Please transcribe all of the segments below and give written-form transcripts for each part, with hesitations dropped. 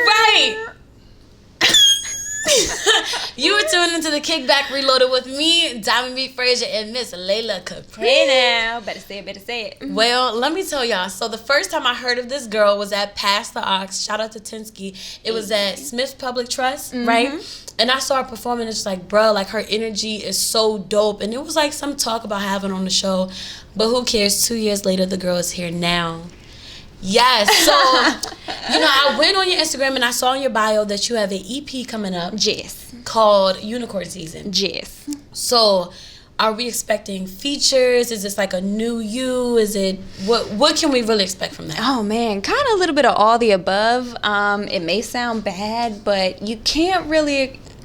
Right. You were tuning into the Kickback Reloaded with me, Diamond B. Frazier, and Miss Layla Khepri. Hey now, better say it. Well, let me tell y'all. So the first time I heard of this girl was at Pass the Ox. Shout out to Tinsky. It was at Smith Public Trust, right? And I saw her performing. It's like, bro, like her energy is so dope. And it was like some talk about having on the show, but who cares? 2 years later, the girl is here now. Yes, so, I went on your Instagram and I saw in your bio that you have an EP coming up. Yes. Called Unicorn Season. Yes. So, are we expecting features? Is this like a new you? Is it, what can we really expect from that? Oh, man, kind of a little bit of all the above. It may sound bad, but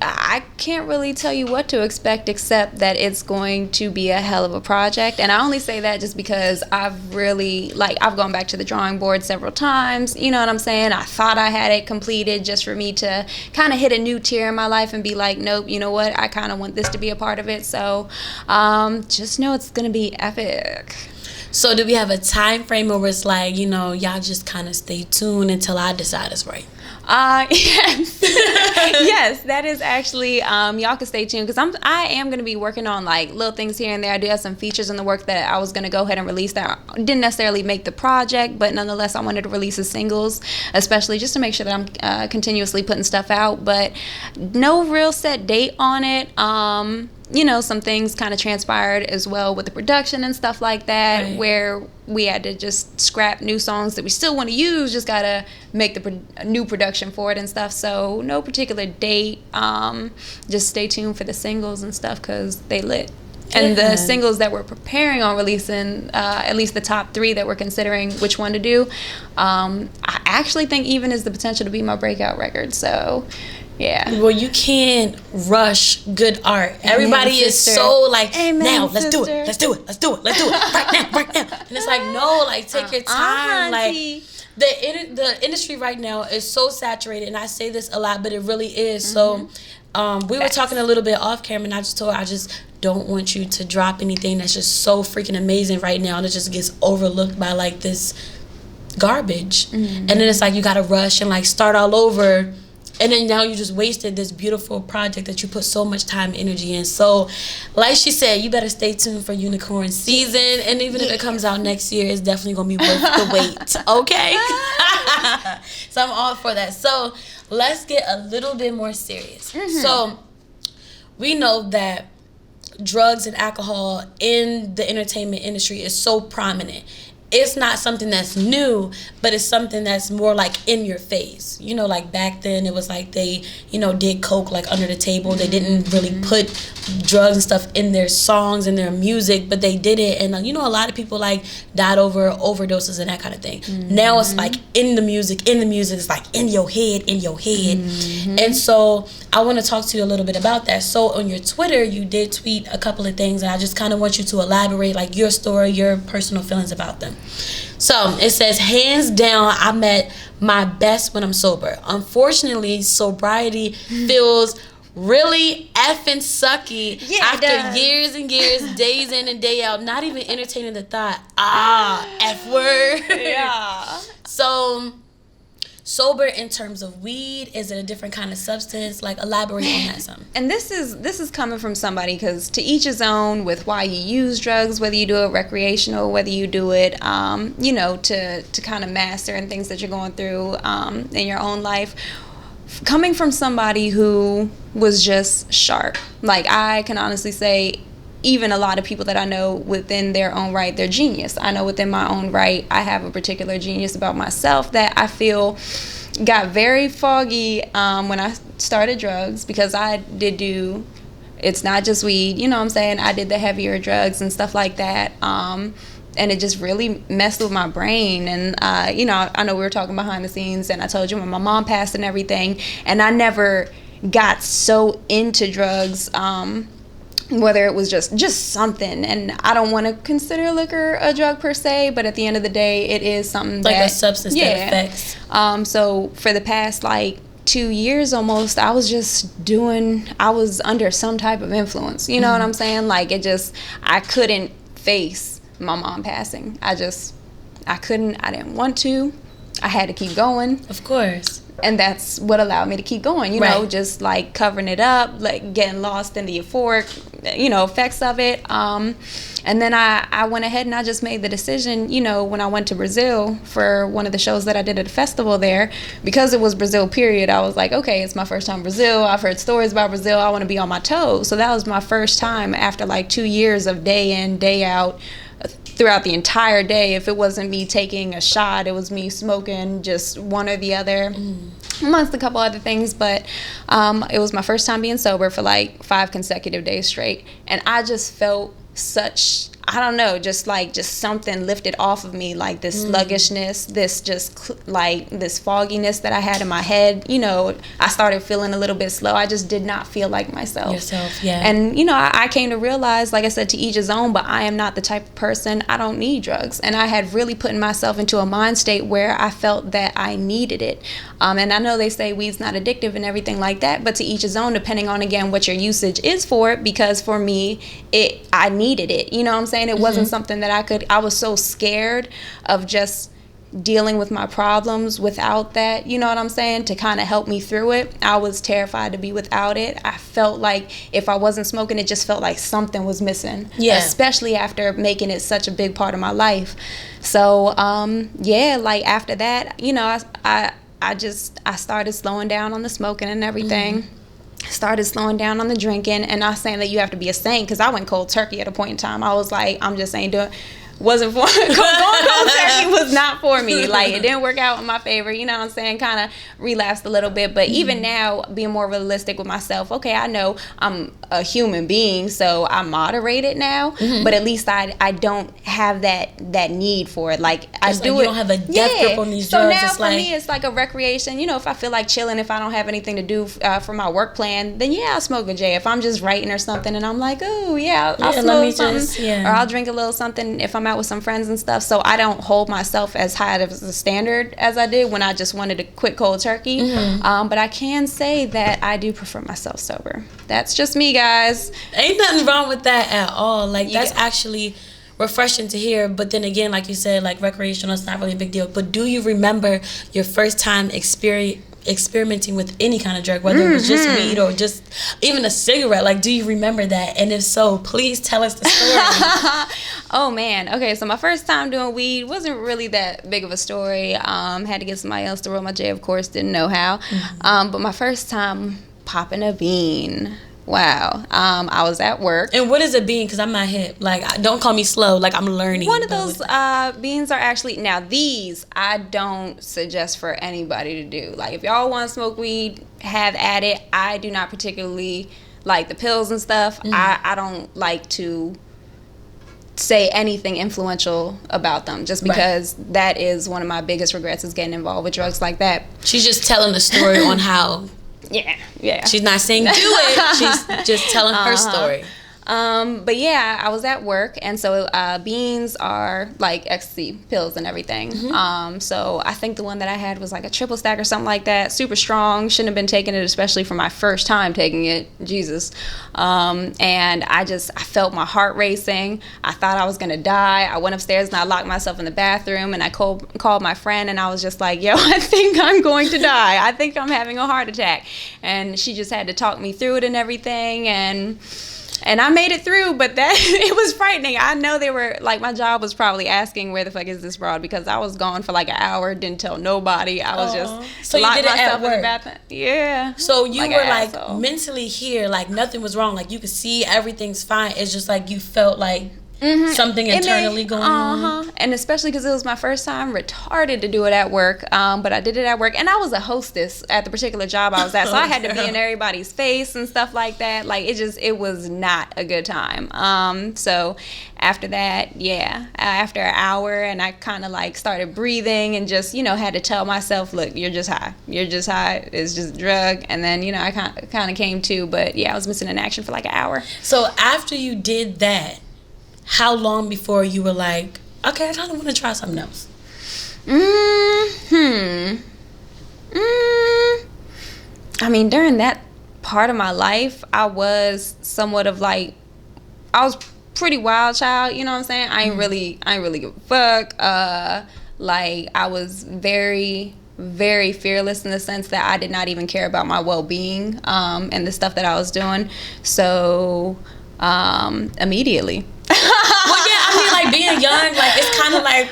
I can't really tell you what to expect except that it's going to be a hell of a project. And I only say that just because I've gone back to the drawing board several times. You know what I'm saying? I thought I had it completed just for me to kind of hit a new tier in my life and be like, nope, you know what? I kind of want this to be a part of it. So just know it's going to be epic. So do we have a time frame where it's like, y'all just kind of stay tuned until I decide it's right? Yes. Yes, that is actually, y'all can stay tuned because I am going to be working on like little things here and there. I do have some features in the work that I was going to go ahead and release that didn't necessarily make the project, but nonetheless, I wanted to release as singles, especially just to make sure that I'm continuously putting stuff out, but no real set date on it. Some things kind of transpired as well with the production and stuff like that, right, where we had to just scrap new songs that we still want to use, just got to make the new production for it and stuff. So no particular date. Just stay tuned for the singles and stuff because they lit. And the singles that we're preparing on releasing, at least the top 3 that we're considering which one to do, I actually think Even is the potential to be my breakout record. So, yeah. Well, you can't rush good art. Everybody is so like, now, let's do it. Let's do it right now. And it's like, no, like, take your time. Like, the industry right now is so saturated, and I say this a lot, but it really is. So, we were talking a little bit off camera, and I just told her I just don't want you to drop anything that's just so freaking amazing right now, and it just gets overlooked by like this garbage. And then it's like you gotta rush and like start all over, and then now you just wasted this beautiful project that you put so much time and energy in. So like she said, you better stay tuned for Unicorn Season, and even if it comes out next year, it's definitely gonna be worth the wait. Okay. So I'm all for that. So let's get a little bit more serious. So we know that drugs and alcohol in the entertainment industry is so prominent. It's not something that's new, but it's something that's more like in your face. Like back then it was like they, did coke like under the table. They didn't really put drugs and stuff in their songs and their music, but they did it. And a lot of people like died over overdoses and that kind of thing. Now it's like in the music. It's like in your head. And so I want to talk to you a little bit about that. So on your Twitter, you did tweet a couple of things, and I just kind of want you to elaborate like your story, your personal feelings about them. So it says, hands down, I met my best when I'm sober. Unfortunately, sobriety feels really effing sucky after years and years, days in and day out, not even entertaining the thought, F word. Yeah. So sober in terms of weed, is it a different kind of substance? Like, elaborate on that some. And this is coming from somebody, because to each his own with why you use drugs, whether you do it recreational, whether you do it to kind of master and things that you're going through in your own life. Coming from somebody who was just sharp, like, I can honestly say, even a lot of people that I know within their own right, they're genius. I know within my own right, I have a particular genius about myself that I feel got very foggy when I started drugs, because I did do, it's not just weed, you know what I'm saying? I did the heavier drugs and stuff like that. And it just really messed with my brain. And, I know we were talking behind the scenes, and I told you when my mom passed and everything, and I never got so into drugs, whether it was just something. And I don't want to consider liquor a drug per se, but at the end of the day, it is something like that, a substance that affects. So for the past 2 years almost, I was under some type of influence. You know what I'm saying? I couldn't face my mom passing. I didn't want to. I had to keep going. Of course. And that's what allowed me to keep going, you know, just like covering it up, like getting lost in the euphoric, you know, effects of it. And then I went ahead and I just made the decision, you know, when I went to Brazil for one of the shows that I did at a festival there, because it was Brazil period, I was like, okay, it's my first time in Brazil. I've heard stories about Brazil. I want to be on my toes. So that was my first time after like 2 years of day in, day out, throughout the entire day. If it wasn't me taking a shot, it was me smoking just one or the other, amongst a couple other things. But it was my first time being sober for like 5 consecutive days straight, and I just felt such, I don't know, just something lifted off of me, like this sluggishness, this just like this fogginess that I had in my head. You know, I started feeling a little bit slow. I just did not feel like myself. Yeah. And, you know, I came to realize, like I said, to each his own, but I am not the type of person, I don't need drugs. And I had really put myself into a mind state where I felt that I needed it. And I know they say weed's not addictive and everything like that, but to each his own, depending on, again, what your usage is for it, because for me, I needed it. You know what I'm saying? It wasn't something that I was so scared of just dealing with my problems without that, you know what I'm saying, to kind of help me through it. I was terrified to be without it. I felt like if I wasn't smoking, it just felt like something was missing, especially after making it such a big part of my life. So like after that, you know, I started slowing down on the smoking and everything. Started slowing down on the drinking, and not saying that you have to be a saint, because I went cold turkey at a point in time. I was like, I'm just saying, wasn't for going cold turkey was not for me. Like, it didn't work out in my favor, you know what I'm saying? Kind of relapsed a little bit. But even now, being more realistic with myself, okay, I know I'm a human being, so I moderate it now, but at least I don't have that need for it. Like, I do it. You don't have a death grip on these drugs. So now for me, it's like a recreation. You know, if I feel like chilling, if I don't have anything to do for my work plan, then I'll smoke a J. If I'm just writing or something and I'm like, oh I'll smoke something, or I'll drink a little something if I'm out with some friends and stuff. So I don't hold myself as high of a standard as I did when I just wanted to quit cold turkey. But I can say that I do prefer myself sober. That's just me, guys. Ain't nothing wrong with that at all. Like, that's actually refreshing to hear. But then again, like you said, like, recreational is not really a big deal. But do you remember your first time experimenting with any kind of drug, whether it was just weed or just even a cigarette? Like, do you remember that? And if so, please tell us the story. Oh man, okay, so my first time doing weed wasn't really that big of a story. Had to get somebody else to roll my J, of course, didn't know how. But my first time popping a bean, wow. I was at work. And what is a bean? Because I'm not hip. Like, don't call me slow. Like, I'm learning. One of those beans are actually, now these I don't suggest for anybody to do. Like, if y'all want to smoke weed, have at it. I do not particularly like the pills and stuff. I don't like to say anything influential about them, just because that is one of my biggest regrets, is getting involved with drugs like that. She's just telling the story on how. Yeah. She's not saying do it. She's just telling her story. But yeah, I was at work, and so beans are like ecstasy pills and everything. So I think the one that I had was like a triple stack or something like that. Super strong. Shouldn't have been taking it, especially for my first time taking it. Jesus. And I felt my heart racing. I thought I was gonna die. I went upstairs and I locked myself in the bathroom, and I called my friend, and I was just like, yo, I think I'm going to die. I think I'm having a heart attack. And she just had to talk me through it and everything, and I made it through, but it was frightening. I know they were, like, my job was probably asking, where the fuck is this broad? Because I was gone for like an hour, didn't tell nobody. I was just locked myself in the bathroom. Yeah. So you were like mentally here, like nothing was wrong. Like, you could see everything's fine. It's just like you felt like something internally going on. And especially because it was my first time, retarded to do it at work. But I did it at work, and I was a hostess at the particular job I was at, so I had to be in everybody's face and stuff like that. Like, it was not a good time. So after that, after an hour, and I kind of like started breathing and just, had to tell myself, look, you're just high. It's just a drug. And then, I kind of came to, but I was missing in action for like an hour. So after you did that, how long before you were like, okay, I kind of want to try something else? I mean, during that part of my life, I was somewhat of like, I was pretty wild child, you know what I'm saying? I ain't really give a fuck. Like, I was very, very fearless in the sense that I did not even care about my well-being and the stuff that I was doing. So immediately. Well, yeah, I mean, like, being young, like, it's kind of like,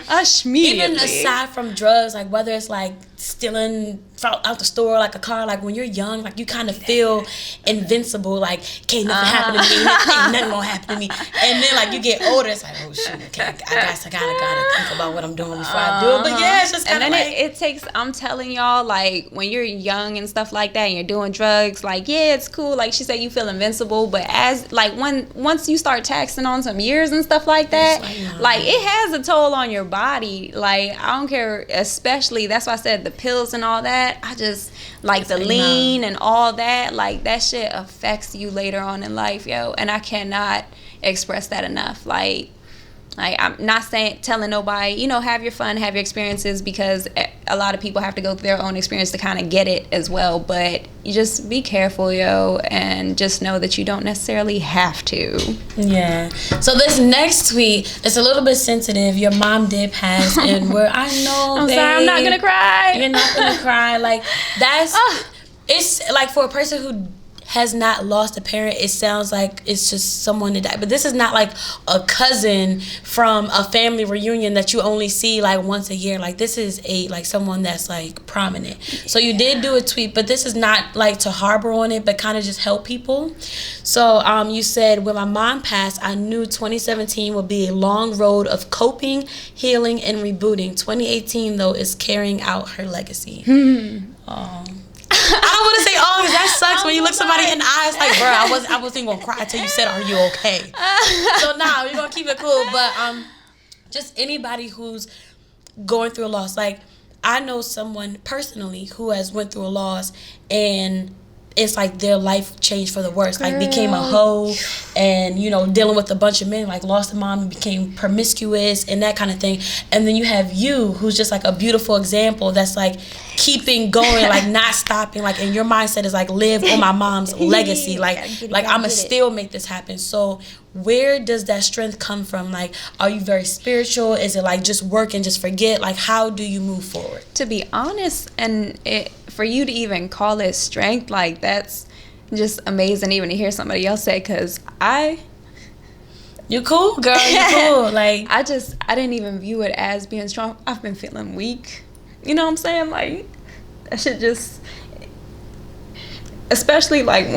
even aside from drugs, like, whether it's like stealing out the store, like a car, like, when you're young, like, you kind of feel invincible, like, can't nothing happen to me, ain't nothing gonna happen to me. And then, like, you get older, it's like, oh shoot, okay, I gotta think about what I'm doing before I do it. But yeah, it's just kind of like, it takes, I'm telling y'all, like, when you're young and stuff like that and you're doing drugs, like, yeah, it's cool, like she said, you feel invincible, but as, like, once you start taxing on some years and stuff like that, like, it has a toll on your body. Like, I don't care, especially, that's why I said the pills and all that, I just, like, the lean and all that, like, that shit affects you later on in life, yo, and I cannot express that enough. Like, I'm not telling nobody, you know, have your fun, have your experiences, because a lot of people have to go through their own experience to kind of get it as well. But you just be careful, yo, and just know that you don't necessarily have to. Yeah. So this next tweet, it's a little bit sensitive. Your mom did pass, and where I know, I'm sorry, I'm not gonna cry. You're not gonna cry. Like, that's it's like, for a person who has not lost a parent, it sounds like it's just someone that died. But this is not like a cousin from a family reunion that you only see like once a year. Like, this is like someone that's like prominent. So you did do a tweet, but this is not like to harbor on it, but kind of just help people. So you said, when my mom passed, I knew 2017 would be a long road of coping, healing, and rebooting. 2018 though is carrying out her legacy. I don't want to say because that sucks when you look somebody in the eyes like, bro, I wasn't gonna cry until you said, are you okay? So now we're gonna keep it cool. But just anybody who's going through a loss, like, I know someone personally who has went through a loss, and it's like their life changed for the worse. Like, became a hoe, and, you know, dealing with a bunch of men, like, lost a mom and became promiscuous and that kind of thing. And then you have you, who's just like a beautiful example that's like keeping going, like, not stopping, like, and your mindset is like, live on my mom's legacy, like I'ma still make this happen. So where does that strength come from? Like, are you very spiritual? Is it like just work and just forget? Like, how do you move forward? To be honest, and for you to even call it strength, like, that's just amazing even to hear somebody else say, because you cool, girl, you cool. Like, I didn't even view it as being strong. I've been feeling weak. You know what I'm saying? Like, that shit just, especially like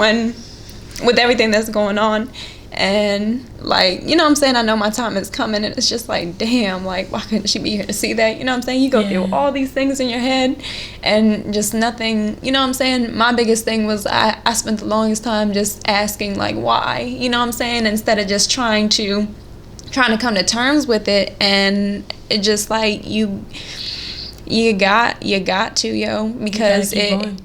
with everything that's going on, and like, you know what I'm saying, I know my time is coming, and it's just like, damn, like, why couldn't she be here to see that? You know what I'm saying? You go through all these things in your head and just nothing, you know what I'm saying? My biggest thing was I spent the longest time just asking, like, why, you know what I'm saying, instead of just trying to come to terms with it. And it just like, you got to, yo, because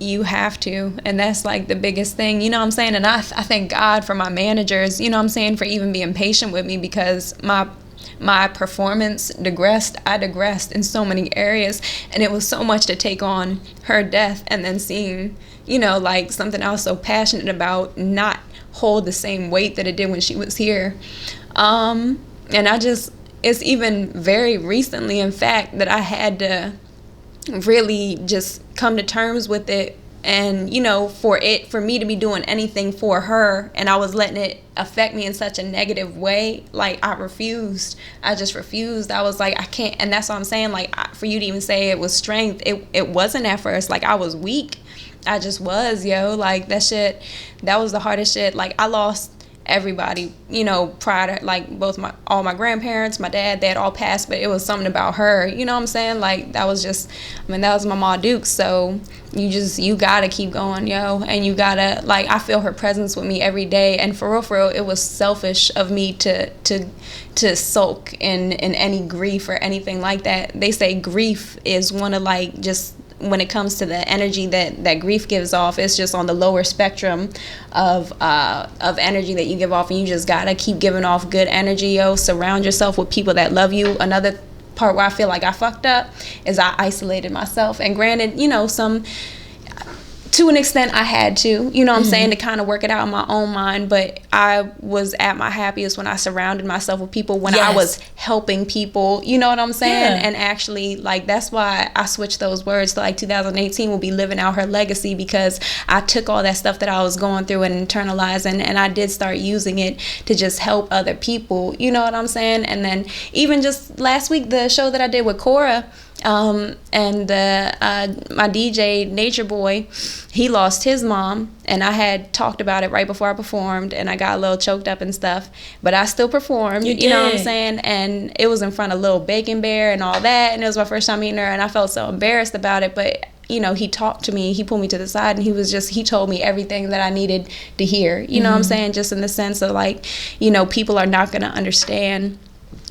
you have to. And that's like the biggest thing, you know what I'm saying? And I thank God for my managers, you know what I'm saying, for even being patient with me, because my performance digressed. I digressed in so many areas, and it was so much to take on her death and then seeing, you know, like, something I was so passionate about not hold the same weight that it did when she was here. And it's even very recently, in fact, that I had to really just come to terms with it. And, you know, for me to be doing anything for her, and I was letting it affect me in such a negative way, like, I just refused. I was like, I can't. And that's what I'm saying, like, for you to even say it was strength, it wasn't at first. Like, I was weak. I just was, yo. Like, that was the hardest shit. Like, I lost everybody, you know, prior to, like, all my grandparents, my dad, they had all passed, but it was something about her, you know what I'm saying? Like, that was my Ma Dukes. So you gotta keep going, yo, and you gotta, like, I feel her presence with me every day. And for real, it was selfish of me to sulk in any grief or anything like that. They say grief is one of, like, just, when it comes to the energy that grief gives off, it's just on the lower spectrum of energy that you give off, and you just gotta keep giving off good energy, yo. Surround yourself with people that love you. Another part where I feel like I fucked up is I isolated myself. And granted, you know, to an extent, I had to, you know what I'm saying, to kind of work it out in my own mind. But I was at my happiest when I surrounded myself with people, when I was helping people, you know what I'm saying? And actually, like, that's why I switched those words to, like, 2018 will be living out her legacy, because I took all that stuff that I was going through and internalizing, and I did start using it to just help other people, you know what I'm saying? And then even just last week, the show that I did with Cora, and my DJ Nature Boy, he lost his mom, and I had talked about it right before I performed, and I got a little choked up and stuff, but I still performed, you know what I'm saying? And it was in front of Lil Bacon Bear and all that, and it was my first time meeting her, and I felt so embarrassed about it. But you know, he talked to me, he pulled me to the side, and he told me everything that I needed to hear, you know what I'm saying? Just in the sense of, like, you know, people are not going to understand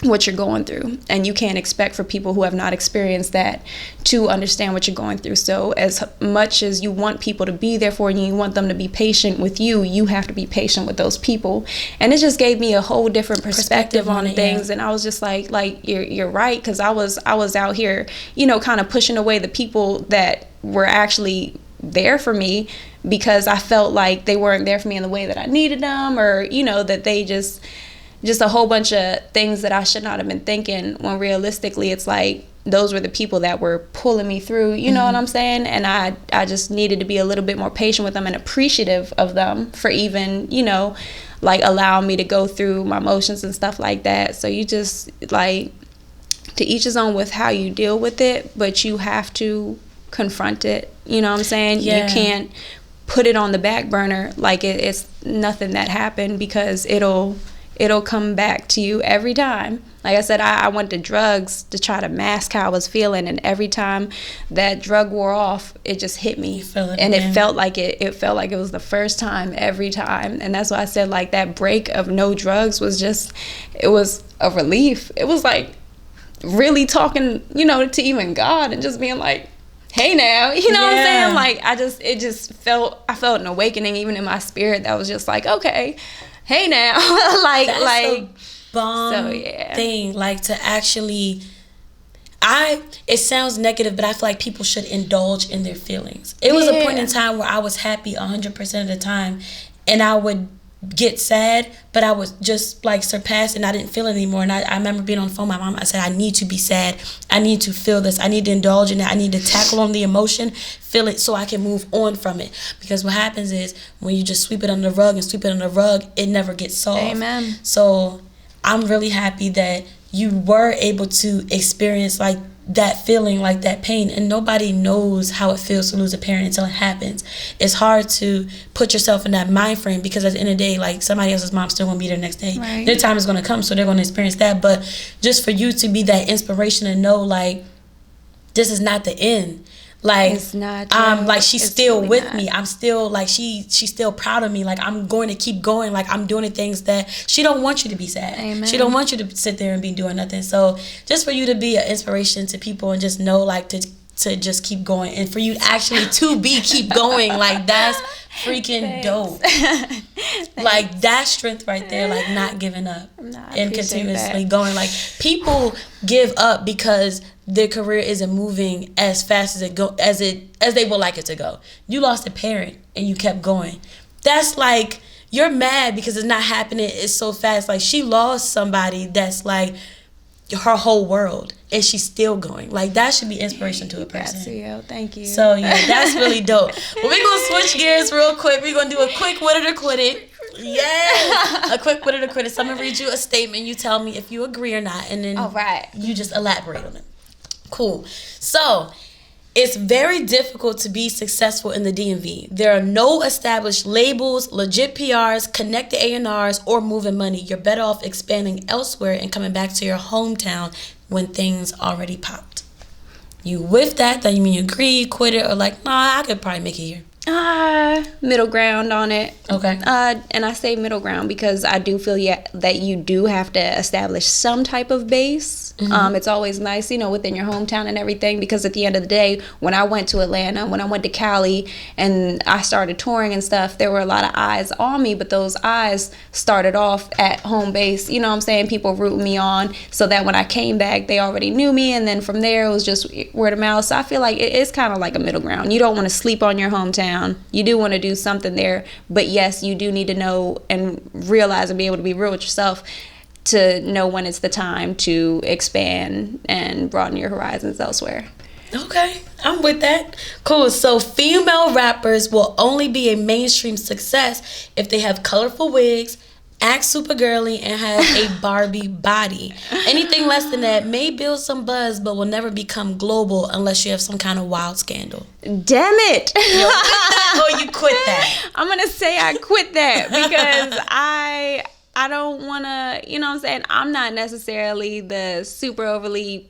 what you're going through, and you can't expect for people who have not experienced that to understand what you're going through. So as much as you want people to be there for you, you want them to be patient with you, you have to be patient with those people. And it just gave me a whole different perspective on things. And I was just like you're right, because I was out here, you know, kind of pushing away the people that were actually there for me, because I felt like they weren't there for me in the way that I needed them, or, you know, that they just a whole bunch of things that I should not have been thinking, when realistically it's like those were the people that were pulling me through, you know what I'm saying? And I just needed to be a little bit more patient with them and appreciative of them for even, you know, like allowing me to go through my emotions and stuff like that. So you just, like, to each his own with how you deal with it, but you have to confront it, you know what I'm saying? You can't put it on the back burner like it's nothing that happened, because it'll come back to you every time. Like I said, I went to drugs to try to mask how I was feeling, and every time that drug wore off, it just hit me. It felt like it was the first time every time. And that's why I said, like, that break of no drugs was it was a relief. It was like really talking, you know, to even God, and just being like, hey now, you know what I'm saying? Like, I felt an awakening even in my spirit that was just like, okay, hey now. Bomb thing, like, to actually, it sounds negative, but I feel like people should indulge in their feelings. It was a point in time where I was happy 100% of the time, and I would get sad, but I was just, like, surpassed, and I didn't feel it anymore. And I remember being on the phone with my mom. I said, I need to be sad, I need to feel this, I need to indulge in it, I need to tackle on the emotion, feel it, so I can move on from it. Because what happens is, when you just sweep it under the rug, it never gets solved. Amen. So I'm really happy that you were able to experience, like, that feeling, like that pain. And nobody knows how it feels to lose a parent until it happens. It's hard to put yourself in that mind frame, because at the end of the day, like, somebody else's mom's still gonna be there next day. Right. Their time is gonna come, so they're gonna experience that. But just for you to be that inspiration and know, like, this is not the end. Like, it's not, like, she's still really with me. I'm still, like, she's still proud of me. Like, I'm going to keep going. Like, I'm doing the things that she don't want you to be sad. Amen. She don't want you to sit there and be doing nothing. So just for you to be an inspiration to people, and just know, like, to just keep going, and for you actually to keep going, like, that's freaking dope. Like, that strength right there, like, not giving up and continuously going. Like, people give up because their career isn't moving as fast as they would like it to go. You lost a parent and you kept going. That's like, you're mad because it's not happening. It's so fast. Like, she lost somebody that's like her whole world, and she's still going. Like, that should be inspiration to a person. Thank you. So yeah, that's really dope. Well, we're gonna switch gears real quick. We're gonna do a quick wit it or quit it. Yeah, a quick wit it or quit it. So I'm gonna read you a statement. You tell me if you agree or not, and then you just elaborate on it. Cool. So, it's very difficult to be successful in the DMV. There are no established labels, legit PRs, connected A&Rs, or moving money. You're better off expanding elsewhere and coming back to your hometown when things already popped. You with that? That you mean you agree, quit it, or like, nah, I could probably make it here? Middle ground on it. Okay. And I say middle ground because I do feel that you do have to establish some type of base. It's always nice, within your hometown and everything, because at the end of the day, when I went to Atlanta, when I went to Cali, and I started touring and stuff, there were a lot of eyes on me, but those eyes started off at home base, people rooting me on, so that when I came back, they already knew me, and then from there, it was just word of mouth. So I feel like it's kind of like a middle ground. You don't want to sleep on your hometown. You do want to do something there, but yes, you do need to know and realize and be able to be real with yourself to know when it's the time to expand and broaden your horizons elsewhere. Okay, I'm with that. Cool. So female rappers will only be a mainstream success if they have colorful wigs, act super girly, and have a Barbie body. Anything less than that may build some buzz, but will never become global unless you have some kind of wild scandal. Damn it. You quit that or you quit that? I'm going to say I quit that because I don't want to, I'm not necessarily the super overly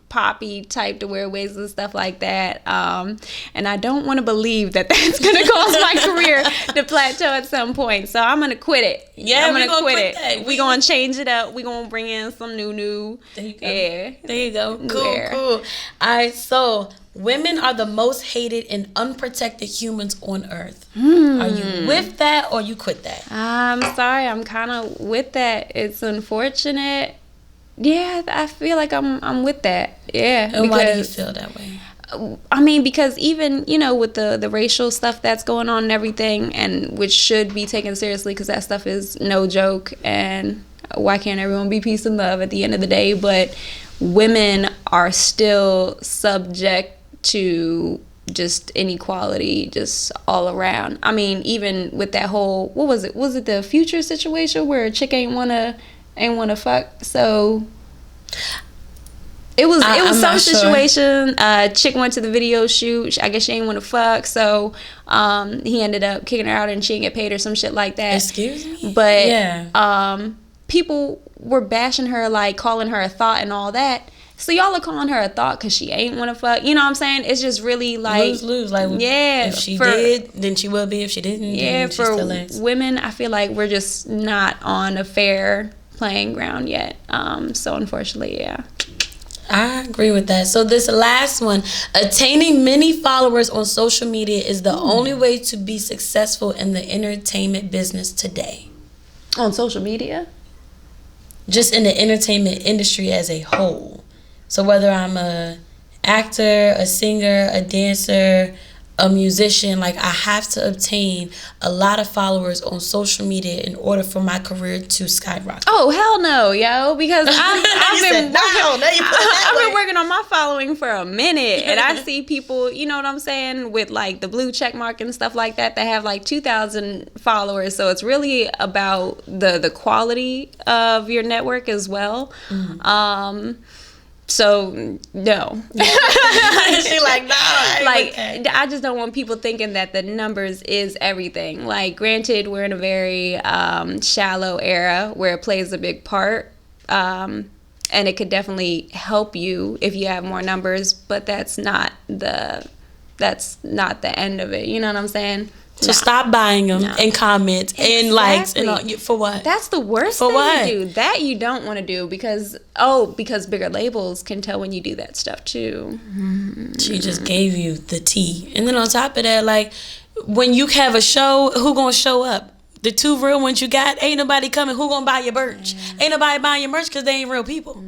poppy type to wear wigs and stuff like that. And I don't want to believe that that's going to cause my career to plateau at some point. So I'm going to quit it. Yeah, I'm going to quit it. That. We're going to change it up. We're going to bring in some new. There you go. Yeah. There you go. Cool. All right, so women are the most hated and unprotected humans on earth. Are you with that or you quit that? I'm sorry. I'm kind of with that. It's unfortunate. Yeah, I feel like I'm with that. Yeah. And why do you feel that way? I mean, because even, with the racial stuff that's going on and everything, and which should be taken seriously because that stuff is no joke, and why can't everyone be peace and love at the end of the day? But women are still subject to just inequality just all around. I mean, even with that whole, what was it? Was it the Future situation where a chick ain't wanna fuck? So it was some situation. Chick went to the video shoot. I guess she ain't want to fuck, so he ended up kicking her out and she didn't get paid or some shit like that. Excuse me? But yeah. People were bashing her, like calling her a thought and all that. So y'all are calling her a thought because she ain't want to fuck. You know what I'm saying? It's just really like lose. Like, yeah, if she did, then she will be. If she didn't, yeah. Then For women, I feel like we're just not on a fair playing ground yet. So unfortunately, yeah. I agree with that. So this last one, attaining many followers on social media is the only way to be successful in the entertainment business today. On social media? Just in the entertainment industry as a whole. So whether I'm a actor, a singer, a dancer, a musician, like I have to obtain a lot of followers on social media in order for my career to skyrocket. Oh, hell no, yo, because I've been working on my following for a minute, and I see people, you know what I'm saying, with like the blue check mark and stuff like that have like 2,000 followers. So it's really about the quality of your network as well. So no. She like, no. I just don't want people thinking that the numbers is everything. Like, granted, we're in a very shallow era where it plays a big part, and it could definitely help you if you have more numbers, but that's not the end of it. You know what I'm saying? So stop buying them and comments and likes and all, for what? That's the worst thing to do. That you don't want to do because bigger labels can tell when you do that stuff too. She just gave you the tea. And then on top of that, like, when you have a show, who gonna show up? The two real ones you got, ain't nobody coming. Who gonna buy your merch? Ain't nobody buying your merch because they ain't real people.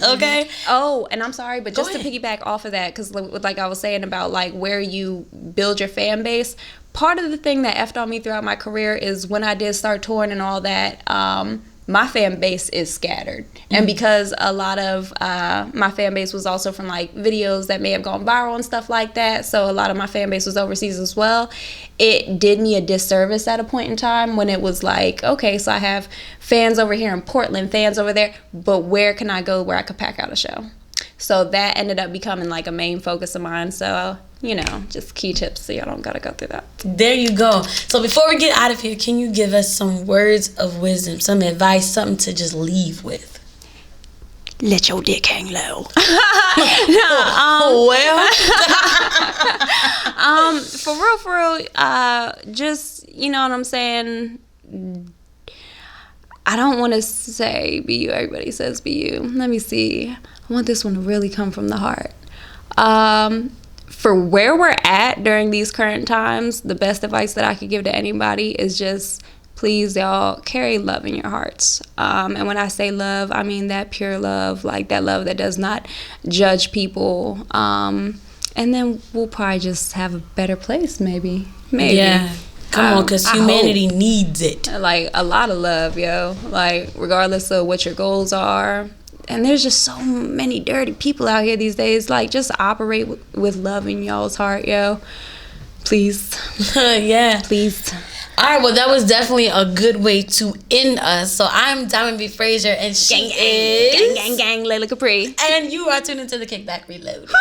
Okay. Oh, and I'm sorry, but just to piggyback off of that, because like I was saying about like where you build your fan base, part of the thing that effed on me throughout my career is when I did start touring and all that, my fan base is scattered. And because a lot of my fan base was also from like videos that may have gone viral and stuff like that, so a lot of my fan base was overseas as well, it did me a disservice at a point in time when it was like, okay, so I have fans over here in Portland, fans over there, but where can I go where I could pack out a show? So that ended up becoming like a main focus of mine. So, just key tips so y'all don't gotta go through that. There you go. So before we get out of here, can you give us some words of wisdom, some advice, something to just leave with? Let your dick hang low. For real, just, you know what I'm saying? I don't want to say be you. Everybody says be you. Let me see. I want this one to really come from the heart. For where we're at during these current times, the best advice that I could give to anybody is just, please, y'all, carry love in your hearts. And when I say love, I mean that pure love, like that love that does not judge people. And then we'll probably just have a better place, maybe. Yeah. Come on, because humanity needs it. Like, a lot of love, yo. Like, regardless of what your goals are. And there's just so many dirty people out here these days. Like, just operate with love in y'all's heart, yo. Please. Yeah. Please. All right, well, that was definitely a good way to end us. So I'm Diamond B. Frazier, and she is... Gang, Layla Khepri. And you are tuned into the Kickback Reload.